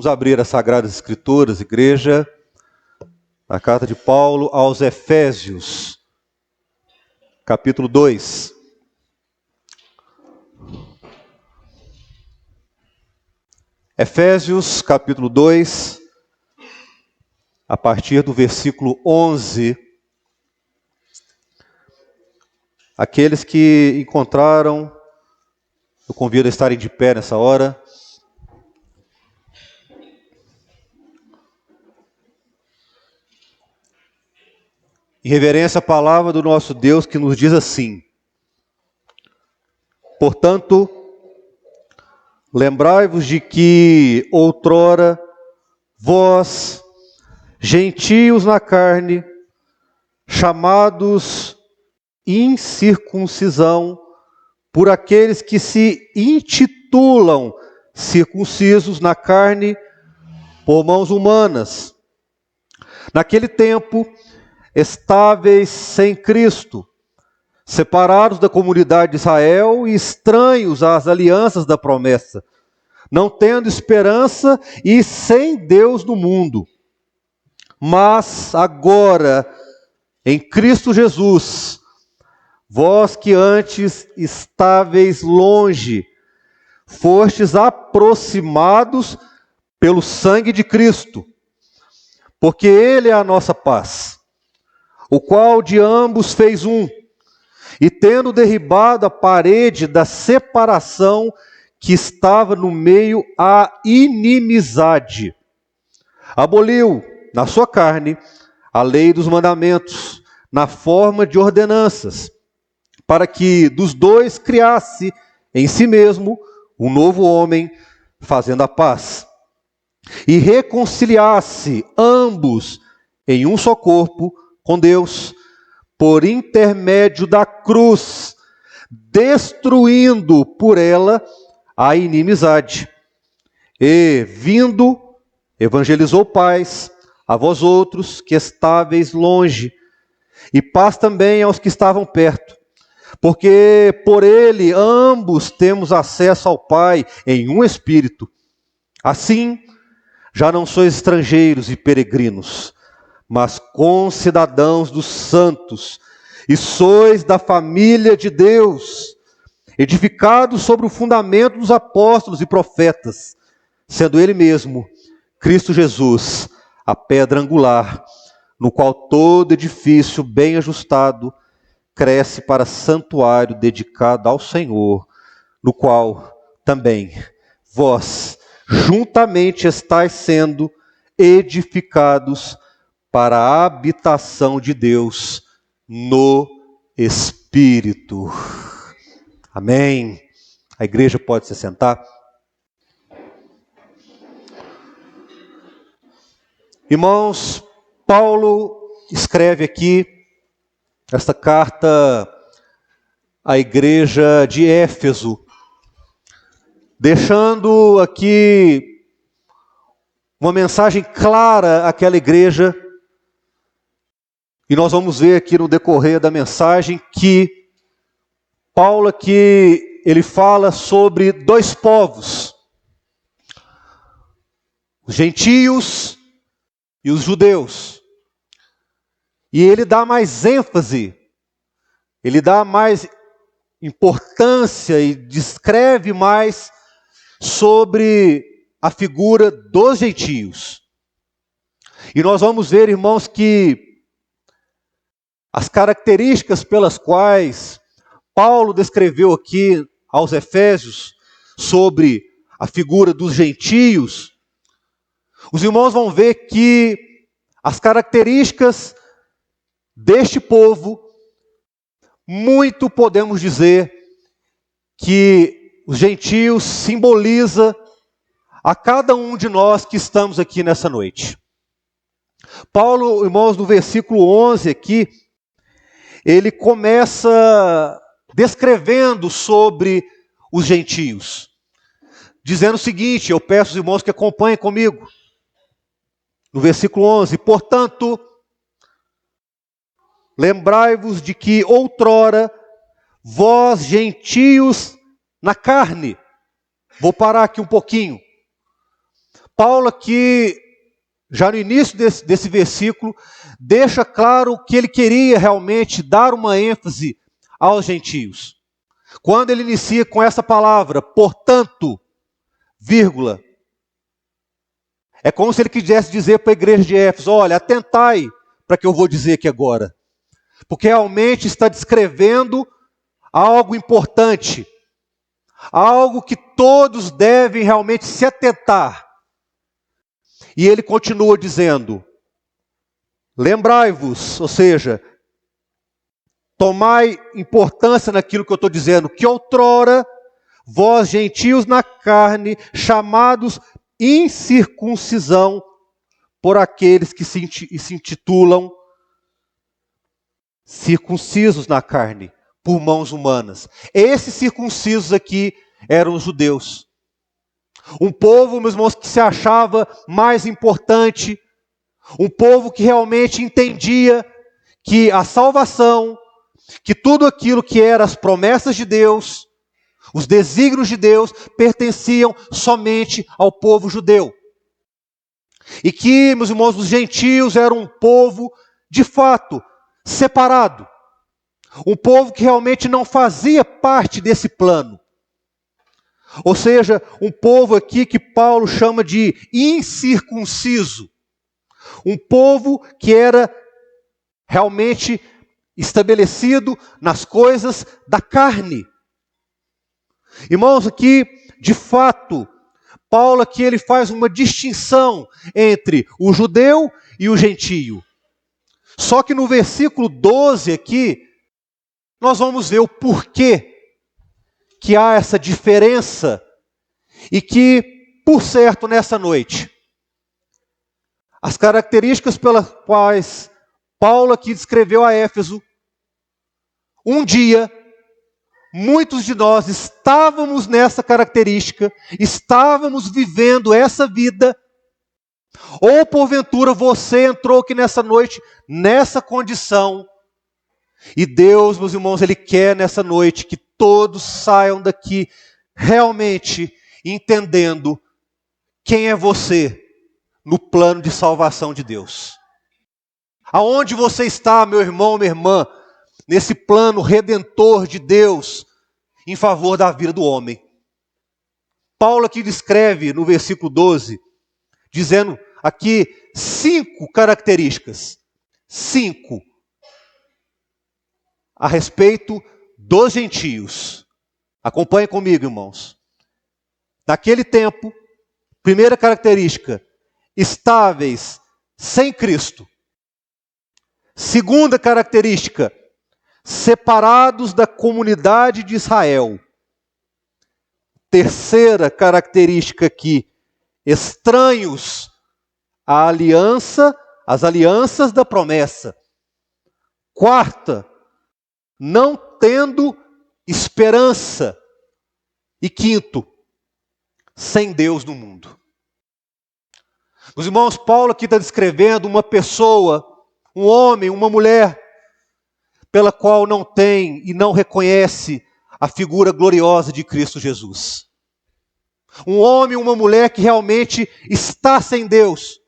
Vamos abrir as Sagradas Escrituras, igreja, na carta de Paulo aos Efésios, capítulo 2. Efésios, capítulo 2, a partir do versículo 11. Aqueles que encontraram, eu convido a estarem de pé nessa hora. Em reverência à palavra do nosso Deus, que nos diz assim: portanto, lembrai-vos de que outrora vós, gentios na carne, chamados incircuncisão por aqueles que se intitulam circuncisos na carne por mãos humanas, naquele tempo estáveis sem Cristo, separados da comunidade de Israel e estranhos às alianças da promessa, não tendo esperança e sem Deus no mundo. Mas agora, em Cristo Jesus, vós que antes estáveis longe, fostes aproximados pelo sangue de Cristo, porque Ele é a nossa paz, o qual de ambos fez um, e tendo derribado a parede da separação que estava no meio, a inimizade, aboliu na sua carne a lei dos mandamentos, na forma de ordenanças, para que dos dois criasse em si mesmo um novo homem, fazendo a paz, e reconciliasse ambos em um só corpo com Deus, por intermédio da cruz, destruindo por ela a inimizade. E, vindo, evangelizou paz a vós outros que estáveis longe, e paz também aos que estavam perto, porque por ele ambos temos acesso ao Pai em um Espírito. Assim, já não sois estrangeiros e peregrinos, mas concidadãos dos santos, e sois da família de Deus, edificados sobre o fundamento dos apóstolos e profetas, sendo Ele mesmo, Cristo Jesus, a pedra angular, no qual todo edifício bem ajustado cresce para santuário dedicado ao Senhor, no qual também vós juntamente estáis sendo edificados para a habitação de Deus no Espírito. Amém. A igreja pode se sentar. Irmãos, Paulo escreve aqui esta carta à igreja de Éfeso, deixando aqui uma mensagem clara àquela igreja. E nós vamos ver aqui no decorrer da mensagem que Paulo aqui, ele fala sobre dois povos, os gentios e os judeus. E ele dá mais ênfase, ele dá mais importância e descreve mais sobre a figura dos gentios. E nós vamos ver, irmãos, que as características pelas quais Paulo descreveu aqui aos Efésios sobre a figura dos gentios, os irmãos vão ver que as características deste povo, muito podemos dizer que os gentios simboliza a cada um de nós que estamos aqui nessa noite. Paulo, irmãos, no versículo 11 aqui, ele começa descrevendo sobre os gentios, dizendo o seguinte, eu peço aos irmãos que acompanhem comigo, no versículo 11, portanto, lembrai-vos de que outrora vós gentios na carne, vou parar aqui um pouquinho, Paulo aqui, já no início desse versículo, deixa claro que ele queria realmente dar uma ênfase aos gentios. Quando ele inicia com essa palavra, portanto, vírgula, é como se ele quisesse dizer para a igreja de Éfeso, olha, atentai para o que eu vou dizer aqui agora. Porque realmente está descrevendo algo importante, algo que todos devem realmente se atentar. E ele continua dizendo, lembrai-vos, ou seja, tomai importância naquilo que eu estou dizendo, que outrora, vós gentios na carne, chamados incircuncisão por aqueles que se intitulam circuncisos na carne, por mãos humanas. Esses circuncisos aqui eram os judeus. Um povo, meus irmãos, que se achava mais importante, um povo que realmente entendia que a salvação, que tudo aquilo que eram as promessas de Deus, os desígnios de Deus, pertenciam somente ao povo judeu. E que, meus irmãos, os gentios eram um povo, de fato, separado. Um povo que realmente não fazia parte desse plano. Ou seja, um povo aqui que Paulo chama de incircunciso. Um povo que era realmente estabelecido nas coisas da carne. Irmãos, aqui, de fato, Paulo aqui ele faz uma distinção entre o judeu e o gentio. Só que no versículo 12 aqui, nós vamos ver o porquê que há essa diferença e que, por certo, nessa noite, as características pelas quais Paulo aqui descreveu a Éfeso, um dia, muitos de nós estávamos nessa característica, estávamos vivendo essa vida, ou porventura você entrou aqui nessa noite, nessa condição, e Deus, meus irmãos, Ele quer nessa noite que todos saiam daqui realmente entendendo quem é você no plano de salvação de Deus. Aonde você está, meu irmão, minha irmã, nesse plano redentor de Deus em favor da vida do homem. Paulo aqui descreve no versículo 12, dizendo aqui 5 características. 5. A respeito dos gentios. Acompanhe comigo, irmãos. Naquele tempo, primeira característica, estáveis sem Cristo. Segunda característica, separados da comunidade de Israel. Terceira característica aqui, estranhos à aliança, às alianças da promessa. Quarta, não tendo esperança. E quinto, sem Deus no mundo. Os irmãos, Paulo aqui está descrevendo uma pessoa, um homem, uma mulher, pela qual não tem e não reconhece a figura gloriosa de Cristo Jesus. Um homem, uma mulher que realmente está sem Deus.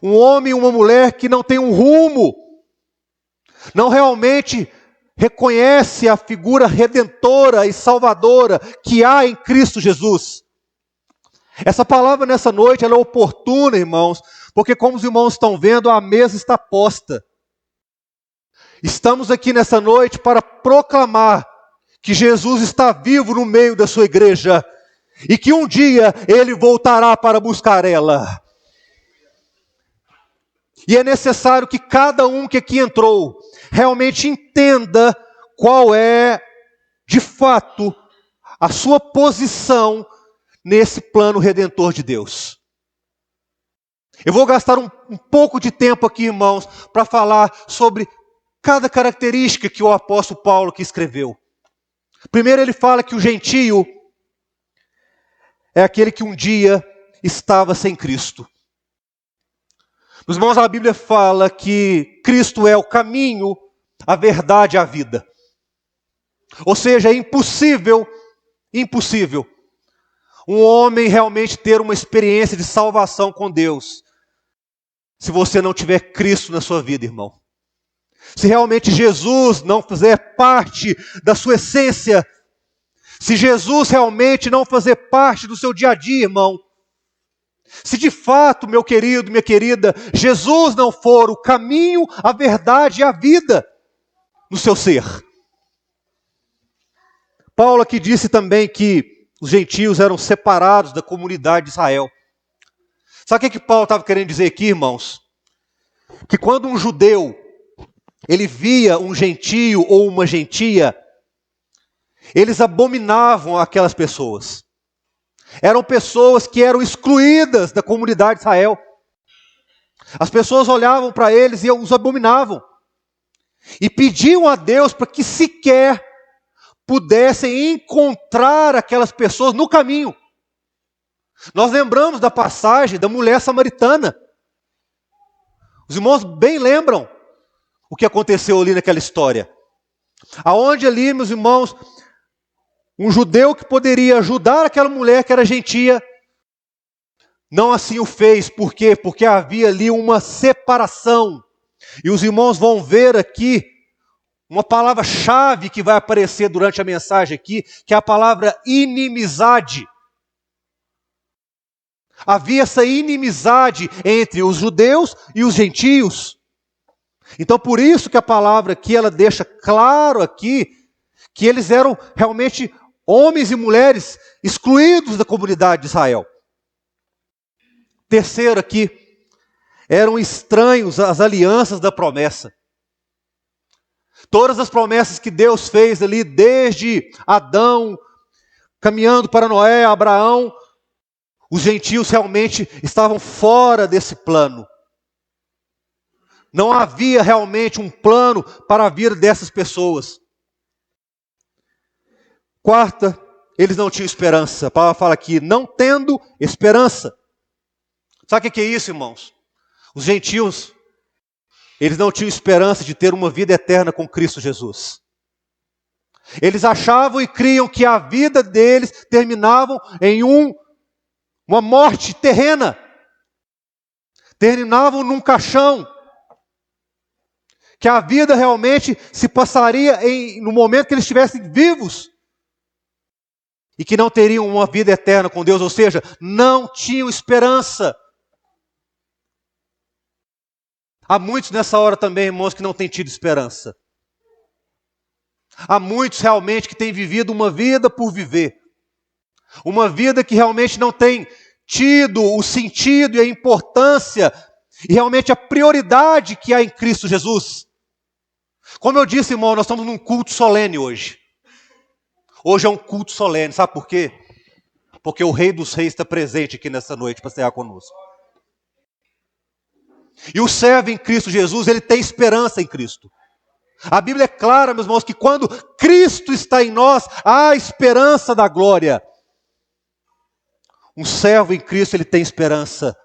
Um homem e uma mulher que não tem um rumo, não realmente reconhece a figura redentora e salvadora que há em Cristo Jesus. Essa palavra nessa noite ela é oportuna, irmãos, porque como os irmãos estão vendo, a mesa está posta. Estamos aqui nessa noite para proclamar que Jesus está vivo no meio da sua igreja e que um dia Ele voltará para buscar ela. E é necessário que cada um que aqui entrou realmente entenda qual é, de fato, a sua posição nesse plano redentor de Deus. Eu vou gastar um pouco de tempo aqui, irmãos, para falar sobre cada característica que o apóstolo Paulo aqui escreveu. Primeiro ele fala que o gentio é aquele que um dia estava sem Cristo. Meus irmãos, a Bíblia fala que Cristo é o caminho, a verdade e a vida. Ou seja, é impossível um homem realmente ter uma experiência de salvação com Deus se você não tiver Cristo na sua vida, irmão. Se realmente Jesus não fizer parte da sua essência, se Jesus realmente não fazer parte do seu dia a dia, irmão, se de fato, meu querido, minha querida, Jesus não for o caminho, a verdade e a vida no seu ser. Paulo aqui disse também que os gentios eram separados da comunidade de Israel. Sabe o que Paulo estava querendo dizer aqui, irmãos? Que quando um judeu, ele via um gentio ou uma gentia, eles abominavam aquelas pessoas. Eram pessoas que eram excluídas da comunidade de Israel. As pessoas olhavam para eles e os abominavam. E pediam a Deus para que sequer pudessem encontrar aquelas pessoas no caminho. Nós lembramos da passagem da mulher samaritana. Os irmãos bem lembram o que aconteceu ali naquela história. Aonde ali, meus irmãos, um judeu que poderia ajudar aquela mulher que era gentia, não assim o fez. Por quê? Porque havia ali uma separação. E os irmãos vão ver aqui uma palavra-chave que vai aparecer durante a mensagem aqui, que é a palavra inimizade. Havia essa inimizade entre os judeus e os gentios. Então por isso que a palavra aqui, ela deixa claro aqui, que eles eram realmente homens e mulheres excluídos da comunidade de Israel. Terceiro aqui, eram estranhos às alianças da promessa. Todas as promessas que Deus fez ali, desde Adão, caminhando para Noé, Abraão, os gentios realmente estavam fora desse plano. Não havia realmente um plano para a vida dessas pessoas. Quarta, eles não tinham esperança. A palavra fala aqui, não tendo esperança. Sabe o que é isso, irmãos? Os gentios, eles não tinham esperança de ter uma vida eterna com Cristo Jesus. Eles achavam e criam que a vida deles terminava em uma morte terrena. Terminavam num caixão. Que a vida realmente se passaria no momento que eles estivessem vivos. E que não teriam uma vida eterna com Deus, ou seja, não tinham esperança. Há muitos nessa hora também, irmãos, que não têm tido esperança. Há muitos realmente que têm vivido uma vida por viver. Uma vida que realmente não tem tido o sentido e a importância e realmente a prioridade que há em Cristo Jesus. Como eu disse, irmão, nós estamos num culto solene hoje. Hoje é um culto solene, sabe por quê? Porque o Rei dos Reis está presente aqui nessa noite para cear conosco. E o servo em Cristo Jesus, ele tem esperança em Cristo. A Bíblia é clara, meus irmãos, que quando Cristo está em nós, há esperança da glória. Um servo em Cristo, ele tem esperança.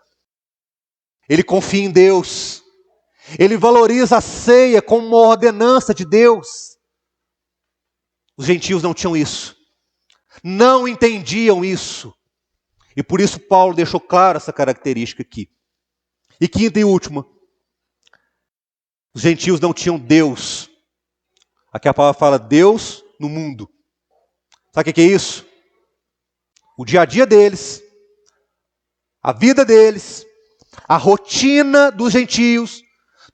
Ele confia em Deus. Ele valoriza a ceia como uma ordenança de Deus. Os gentios não tinham isso. Não entendiam isso. E por isso Paulo deixou clara essa característica aqui. E quinta e última. Os gentios não tinham Deus. Aqui a palavra fala Deus no mundo. Sabe o que é isso? O dia a dia deles, a vida deles, a rotina dos gentios,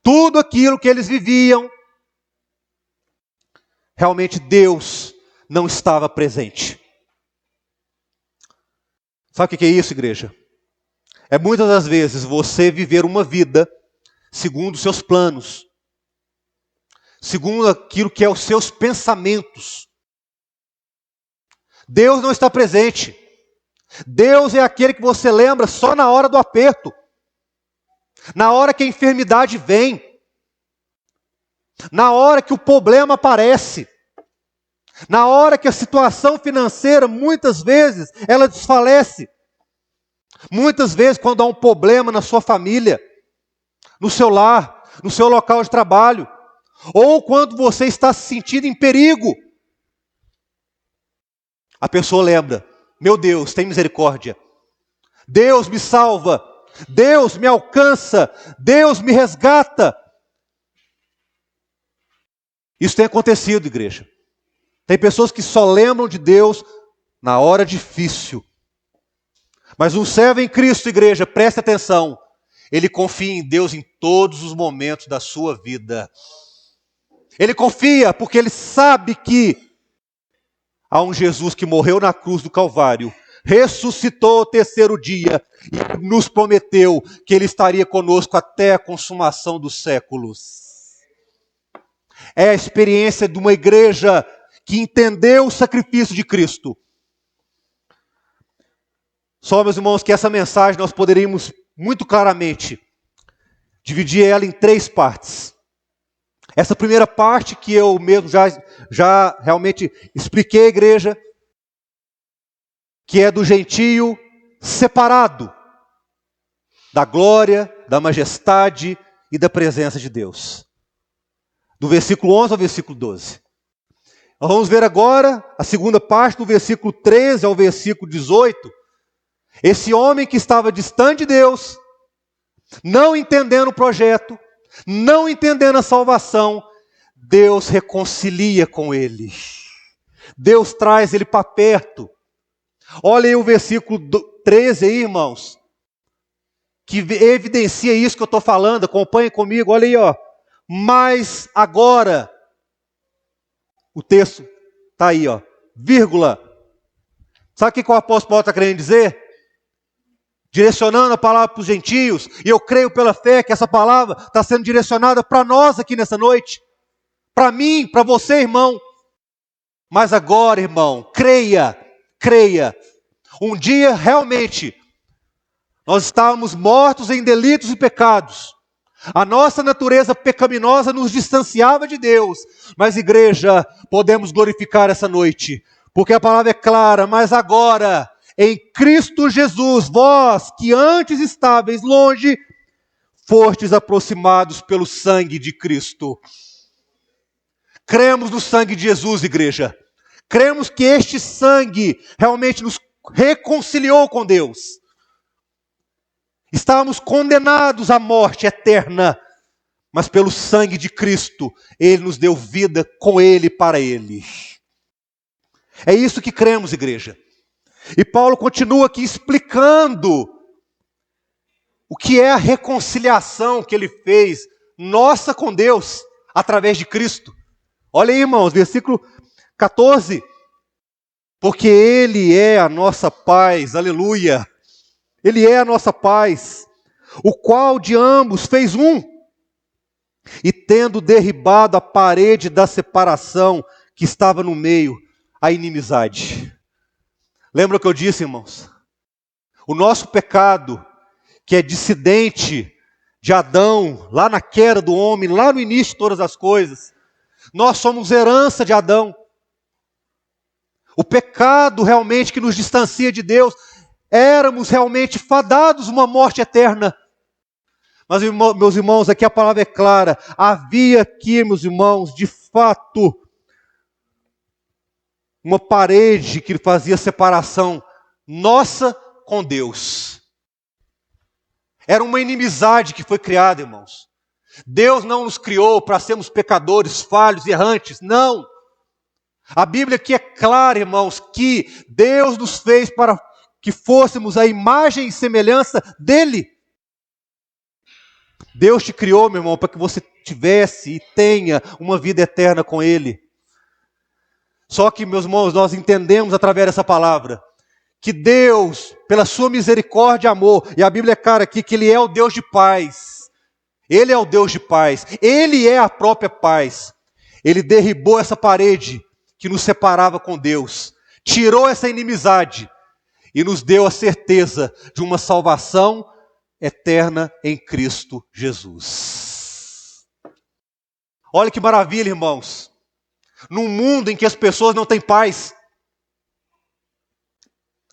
tudo aquilo que eles viviam, realmente Deus não estava presente. Sabe o que é isso, igreja? É muitas das vezes você viver uma vida segundo os seus planos, segundo aquilo que é os seus pensamentos. Deus não está presente. Deus é aquele que você lembra só na hora do aperto, na hora que a enfermidade vem, na hora que o problema aparece, na hora que a situação financeira, muitas vezes, ela desfalece. Muitas vezes, quando há um problema na sua família, no seu lar, no seu local de trabalho, ou quando você está se sentindo em perigo, a pessoa lembra, Meu Deus, tem misericórdia. Deus me salva. Deus me alcança. Deus me resgata. Isso tem acontecido, igreja. Tem pessoas que só lembram de Deus na hora difícil. Mas um servo em Cristo, igreja, preste atenção. Ele confia em Deus em todos os momentos da sua vida. Ele confia porque ele sabe que há um Jesus que morreu na cruz do Calvário, ressuscitou ao terceiro dia e nos prometeu que ele estaria conosco até a consumação dos séculos. É a experiência de uma igreja que entendeu o sacrifício de Cristo. Só, meus irmãos, que essa mensagem nós poderíamos muito claramente dividir ela em 3 partes. Essa primeira parte que eu mesmo já realmente expliquei à igreja, que é do gentio separado da glória, da majestade e da presença de Deus. Do versículo 11 ao versículo 12. Nós vamos ver agora a segunda parte, do versículo 13 ao versículo 18. Esse homem que estava distante de Deus, não entendendo o projeto, não entendendo a salvação, Deus reconcilia com ele. Deus traz ele para perto. Olha aí o versículo 13 aí, irmãos, que evidencia isso que eu estou falando. Acompanhe comigo, olha aí, ó. Mas agora, o texto está aí, ó, vírgula. Sabe o que o apóstolo Paulo está querendo dizer? Direcionando a palavra para os gentios, e eu creio pela fé que essa palavra está sendo direcionada para nós aqui nessa noite, para mim, para você, irmão. Mas agora, irmão, creia, um dia realmente nós estávamos mortos em delitos e pecados, a nossa natureza pecaminosa nos distanciava de Deus, mas igreja, podemos glorificar essa noite, porque a palavra é clara. Mas agora, em Cristo Jesus, vós que antes estáveis longe, fostes aproximados pelo sangue de Cristo. Cremos no sangue de Jesus, igreja. Cremos que este sangue realmente nos reconciliou com Deus. Estávamos condenados à morte eterna, mas pelo sangue de Cristo, Ele nos deu vida com Ele e para Ele. É isso que cremos, igreja. E Paulo continua aqui explicando o que é a reconciliação que ele fez, nossa com Deus, através de Cristo. Olha aí, irmãos, versículo 14. Porque Ele é a nossa paz, aleluia. Ele é a nossa paz, o qual de ambos fez um, e tendo derribado a parede da separação que estava no meio, a inimizade. Lembra o que eu disse, irmãos? O nosso pecado, que é dissidente de Adão, lá na queda do homem, lá no início de todas as coisas, nós somos herança de Adão. O pecado realmente que nos distancia de Deus, éramos realmente fadados uma morte eterna. Mas, meus irmãos, aqui a palavra é clara. Havia aqui, meus irmãos, de fato, uma parede que fazia separação nossa com Deus. Era uma inimizade que foi criada, irmãos. Deus não nos criou para sermos pecadores, falhos, errantes. Não. A Bíblia aqui é clara, irmãos, que Deus nos fez para que fôssemos a imagem e semelhança dEle. Deus te criou, meu irmão, para que você tivesse e tenha uma vida eterna com Ele. Só que, meus irmãos, nós entendemos através dessa palavra que Deus, pela sua misericórdia e amor, e a Bíblia é clara aqui que Ele é o Deus de paz. Ele é o Deus de paz. Ele é a própria paz. Ele derribou essa parede que nos separava com Deus, tirou essa inimizade e nos deu a certeza de uma salvação eterna em Cristo Jesus. Olha que maravilha, irmãos. Num mundo em que as pessoas não têm paz.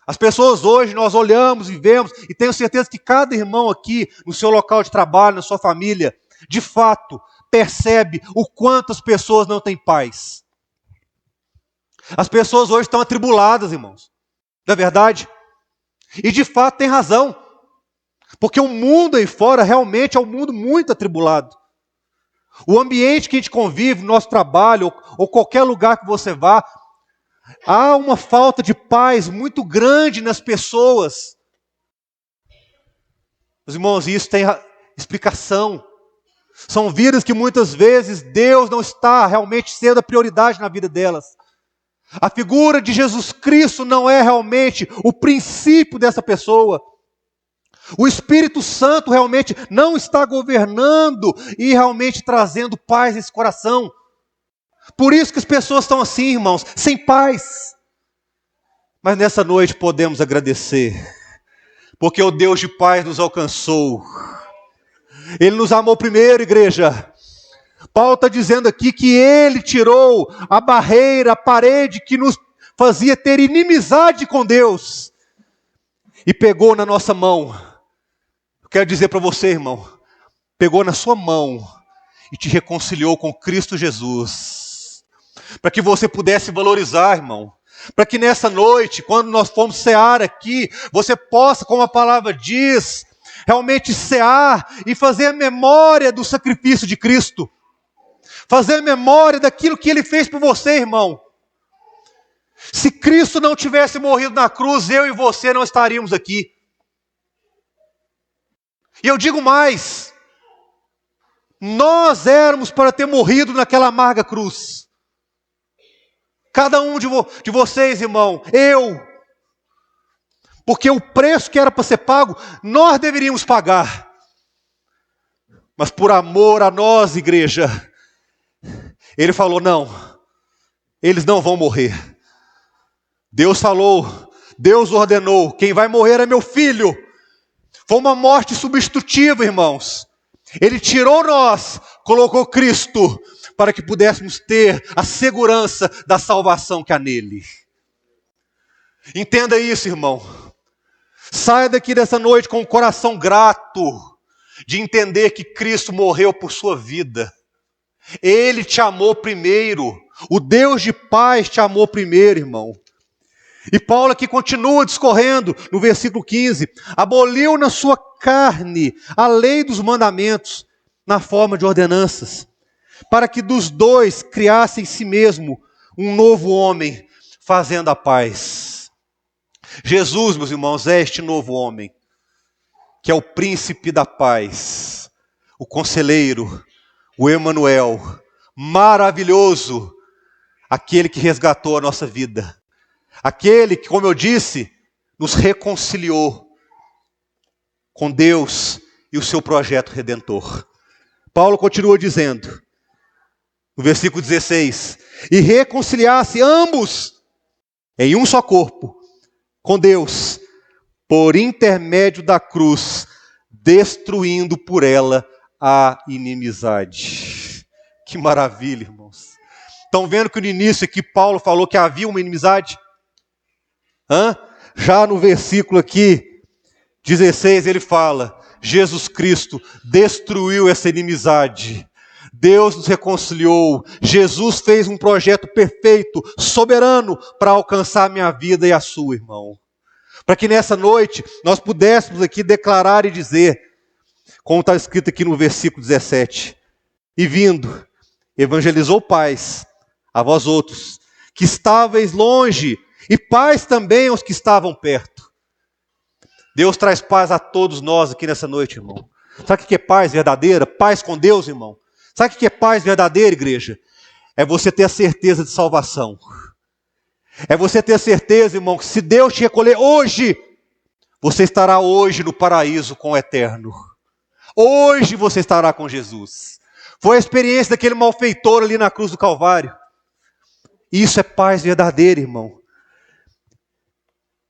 As pessoas hoje, nós olhamos e vemos, e tenho certeza que cada irmão aqui, no seu local de trabalho, na sua família, de fato, percebe o quanto as pessoas não têm paz. As pessoas hoje estão atribuladas, irmãos. Não é verdade? E de fato tem razão. Porque o mundo aí fora realmente é um mundo muito atribulado. O ambiente que a gente convive, nosso trabalho, ou qualquer lugar que você vá, há uma falta de paz muito grande nas pessoas. Meus irmãos, isso tem explicação. São vidas que muitas vezes Deus não está realmente sendo a prioridade na vida delas. A figura de Jesus Cristo não é realmente o princípio dessa pessoa. O Espírito Santo realmente não está governando e realmente trazendo paz nesse coração. Por isso que as pessoas estão assim, irmãos, sem paz. Mas nessa noite podemos agradecer, porque o Deus de paz nos alcançou. Ele nos amou primeiro, igreja. Paulo está dizendo aqui que Ele tirou a barreira, a parede que nos fazia ter inimizade com Deus e pegou na nossa mão. Eu quero dizer para você, irmão, pegou na sua mão e te reconciliou com Cristo Jesus, para que você pudesse valorizar, irmão, para que nessa noite, quando nós formos cear aqui, você possa, como a palavra diz, realmente cear e fazer a memória do sacrifício de Cristo, fazer a memória daquilo que Ele fez por você, irmão. Se Cristo não tivesse morrido na cruz, eu e você não estaríamos aqui. E eu digo mais, nós éramos para ter morrido naquela amarga cruz. Cada um de vocês, irmão, eu. Porque o preço que era para ser pago, nós deveríamos pagar. Mas por amor a nós, igreja, Ele falou, não, eles não vão morrer. Deus falou, Deus ordenou, quem vai morrer é meu filho. Foi uma morte substitutiva, irmãos. Ele tirou nós, colocou Cristo, para que pudéssemos ter a segurança da salvação que há nele. Entenda isso, irmão. Saia daqui dessa noite com o coração grato, de entender que Cristo morreu por sua vida. Ele te amou primeiro. O Deus de paz te amou primeiro, irmão. E Paulo aqui continua discorrendo no versículo 15. Aboliu na sua carne a lei dos mandamentos na forma de ordenanças, para que dos dois criasse em si mesmo um novo homem, fazendo a paz. Jesus, meus irmãos, é este novo homem, que é o príncipe da paz, o conselheiro, o Emanuel, maravilhoso, aquele que resgatou a nossa vida. Aquele que, como eu disse, nos reconciliou com Deus e o seu projeto redentor. Paulo continua dizendo, no versículo 16, e reconciliasse ambos em um só corpo, com Deus, por intermédio da cruz, destruindo por ela a inimizade. Que maravilha, irmãos. Estão vendo que no início aqui Paulo falou que havia uma inimizade? Já no versículo aqui, 16, ele fala, Jesus Cristo destruiu essa inimizade. Deus nos reconciliou. Jesus fez um projeto perfeito, soberano, para alcançar a minha vida e a sua, irmão. Para que nessa noite nós pudéssemos aqui declarar e dizer, como está escrito aqui no versículo 17, e vindo, evangelizou paz a vós outros, que estáveis longe, e paz também aos que estavam perto. Deus traz paz a todos nós aqui nessa noite, irmão. Sabe o que é paz verdadeira? Paz com Deus, irmão. Sabe o que é paz verdadeira, igreja? É você ter a certeza de salvação. É você ter a certeza, irmão, que se Deus te recolher hoje, você estará hoje no paraíso com o eterno. Hoje você estará com Jesus. Foi a experiência daquele malfeitor ali na cruz do Calvário. Isso é paz verdadeira, irmão.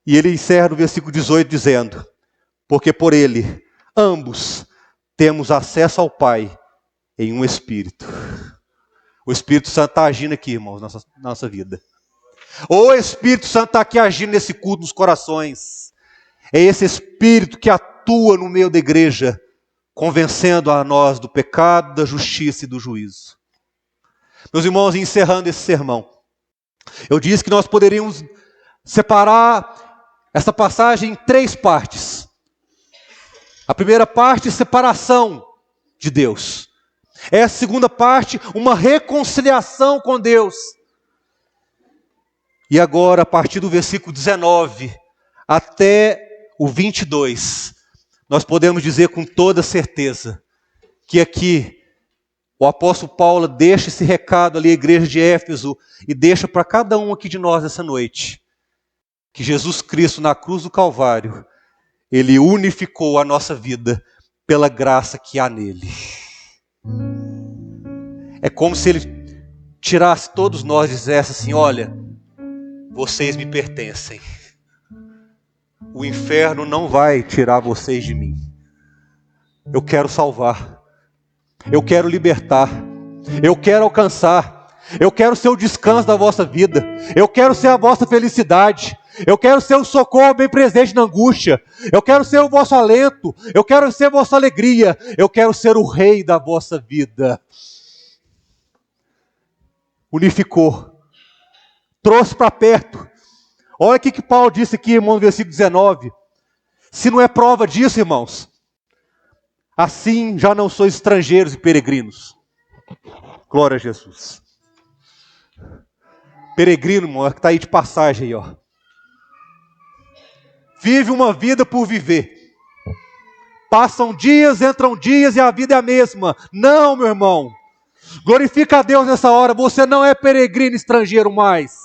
E ele encerra no versículo 18 dizendo, porque por ele, ambos, temos acesso ao Pai em um Espírito. O Espírito Santo está agindo aqui, irmãos, na nossa vida. O Espírito Santo está aqui agindo nesse culto nos corações. É esse Espírito que atua no meio da igreja, convencendo a nós do pecado, da justiça e do juízo. Meus irmãos, encerrando esse sermão, eu disse que nós poderíamos separar essa passagem em 3 partes. A primeira parte, separação de Deus. Essa segunda parte, uma reconciliação com Deus. E agora, a partir do versículo 19 até o 22, nós podemos dizer com toda certeza que aqui o apóstolo Paulo deixa esse recado ali à igreja de Éfeso e deixa para cada um aqui de nós essa noite, que Jesus Cristo na cruz do Calvário, Ele unificou a nossa vida pela graça que há nele. É como se Ele tirasse todos nós e dissesse assim: olha, vocês me pertencem. O inferno não vai tirar vocês de mim. Eu quero salvar. Eu quero libertar. Eu quero alcançar. Eu quero ser o descanso da vossa vida. Eu quero ser a vossa felicidade. Eu quero ser o socorro bem presente na angústia. Eu quero ser o vosso alento. Eu quero ser a vossa alegria. Eu quero ser o rei da vossa vida. Unificou. Trouxe para perto. Olha o que Paulo disse aqui, irmão, no versículo 19. Se não é prova disso, irmãos, assim já não sois estrangeiros e peregrinos. Glória a Jesus. Peregrino, irmão, que está aí de passagem aí, ó. Vive uma vida por viver. Passam dias, entram dias e a vida é a mesma. Não, meu irmão. Glorifica a Deus nessa hora. Você não é peregrino estrangeiro mais.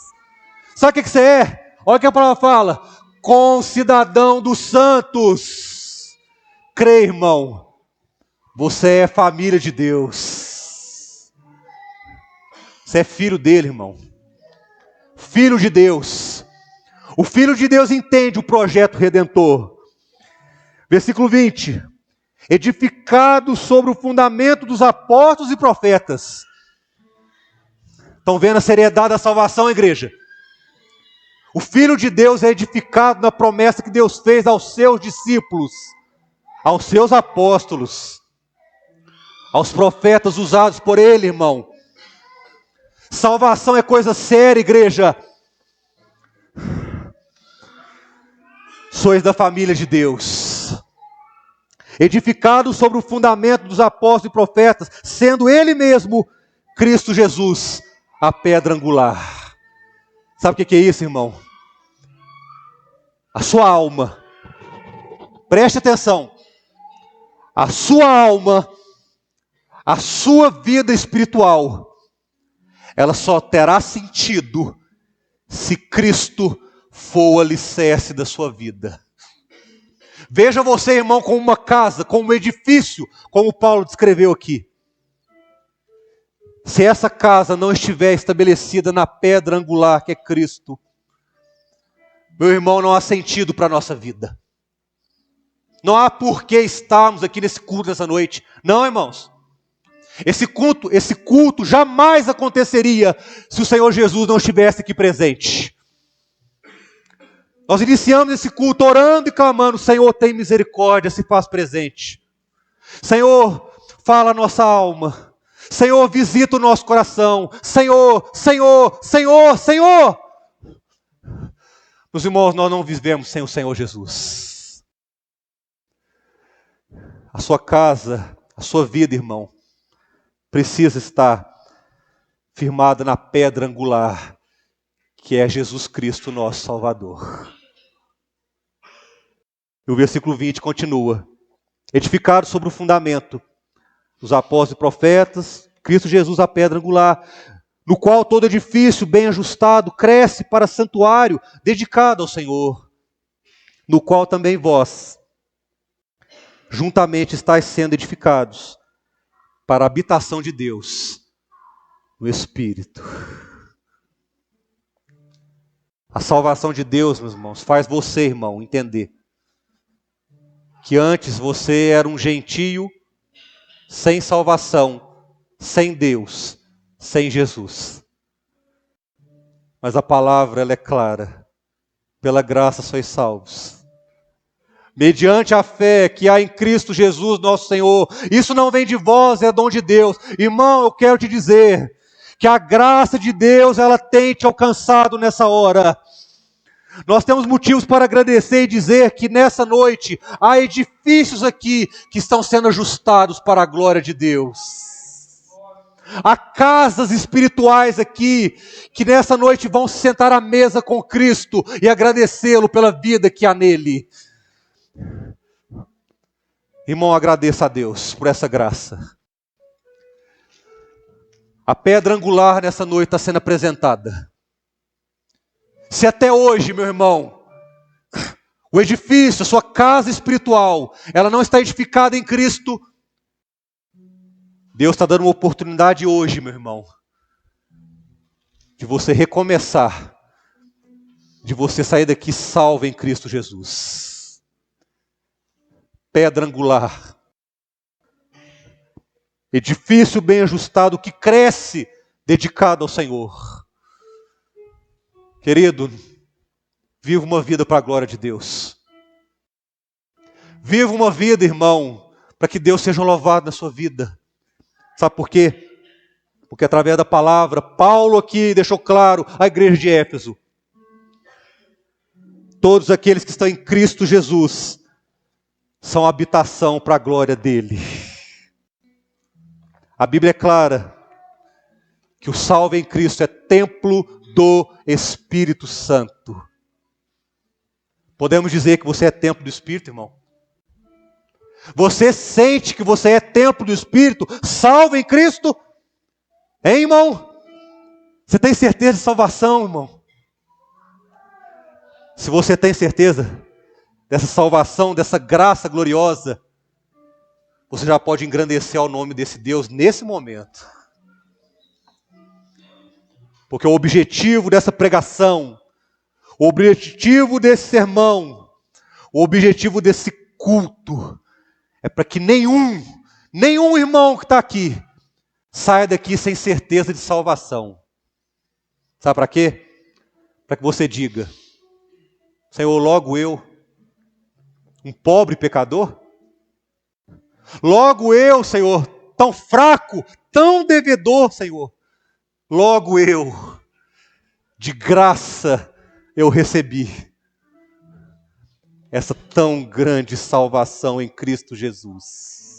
Sabe o que você é? Olha o que a palavra fala. Concidadão dos santos. Crê, irmão. Você é família de Deus. Você é filho dele, irmão. Filho de Deus. O Filho de Deus entende o projeto redentor. Versículo 20. Edificado sobre o fundamento dos apóstolos e profetas. Estão vendo a seriedade da salvação, igreja? O Filho de Deus é edificado na promessa que Deus fez aos seus discípulos, aos seus apóstolos, aos profetas usados por Ele, irmão. Salvação é coisa séria, igreja. Sois da família de Deus, edificado sobre o fundamento dos apóstolos e profetas, sendo Ele mesmo, Cristo Jesus, a pedra angular. Sabe o que é isso, irmão? A sua alma, preste atenção, a sua alma, a sua vida espiritual, ela só terá sentido se Cristo for o alicerce da sua vida. Veja você, irmão, como uma casa, como um edifício, como Paulo descreveu aqui. Se essa casa não estiver estabelecida na pedra angular que é Cristo, meu irmão, não há sentido para a nossa vida. Não há por que estarmos aqui nesse culto nessa noite. Não, irmãos. Esse culto jamais aconteceria se o Senhor Jesus não estivesse aqui presente. Nós iniciamos esse culto orando e clamando: Senhor, tem misericórdia, se faz presente. Senhor, fala a nossa alma. Senhor, visita o nosso coração. Senhor, Senhor, Senhor, Senhor. Meus irmãos, nós não vivemos sem o Senhor Jesus. A sua casa, a sua vida, irmão, precisa estar firmada na pedra angular, que é Jesus Cristo, nosso Salvador. E o versículo 20 continua. Edificado sobre o fundamento dos apóstolos e profetas, Cristo Jesus, a pedra angular, no qual todo edifício bem ajustado cresce para santuário dedicado ao Senhor, no qual também vós, juntamente estáis sendo edificados para a habitação de Deus no Espírito. A salvação de Deus, meus irmãos, faz você, irmão, entender que antes você era um gentio sem salvação, sem Deus, sem Jesus. Mas a palavra, ela é clara. Pela graça sois salvos, mediante a fé que há em Cristo Jesus, nosso Senhor. Isso não vem de vós, é dom de Deus. Irmão, eu quero te dizer que a graça de Deus, ela tem te alcançado nessa hora. Nós temos motivos para agradecer e dizer que nessa noite há edifícios aqui que estão sendo ajustados para a glória de Deus. Há casas espirituais aqui que nessa noite vão se sentar à mesa com Cristo e agradecê-lo pela vida que há nele. Irmão, agradeça a Deus por essa graça. A pedra angular nessa noite está sendo apresentada. Se até hoje, meu irmão, o edifício, a sua casa espiritual, ela não está edificada em Cristo, Deus está dando uma oportunidade hoje, meu irmão, de você recomeçar, de você sair daqui salvo em Cristo Jesus. Pedra angular, edifício bem ajustado, que cresce, dedicado ao Senhor. Querido, viva uma vida para a glória de Deus. Viva uma vida, irmão, para que Deus seja louvado na sua vida. Sabe por quê? Porque através da palavra, Paulo aqui deixou claro à igreja de Éfeso: todos aqueles que estão em Cristo Jesus são habitação para a glória dele. A Bíblia é clara que o salvo em Cristo é templo do Espírito Santo. Podemos dizer que você é templo do Espírito, irmão? Você sente que você é templo do Espírito, salvo em Cristo? Hein, irmão? Você tem certeza de salvação, irmão? Se você tem certeza dessa salvação, dessa graça gloriosa, você já pode engrandecer ao nome desse Deus nesse momento. Porque o objetivo dessa pregação, o objetivo desse sermão, o objetivo desse culto, é para que nenhum irmão que está aqui, saia daqui sem certeza de salvação. Sabe para quê? Para que você diga: Senhor, logo eu, um pobre pecador? Logo eu, Senhor, tão fraco, tão devedor, Senhor. Logo eu, de graça, eu recebi essa tão grande salvação em Cristo Jesus.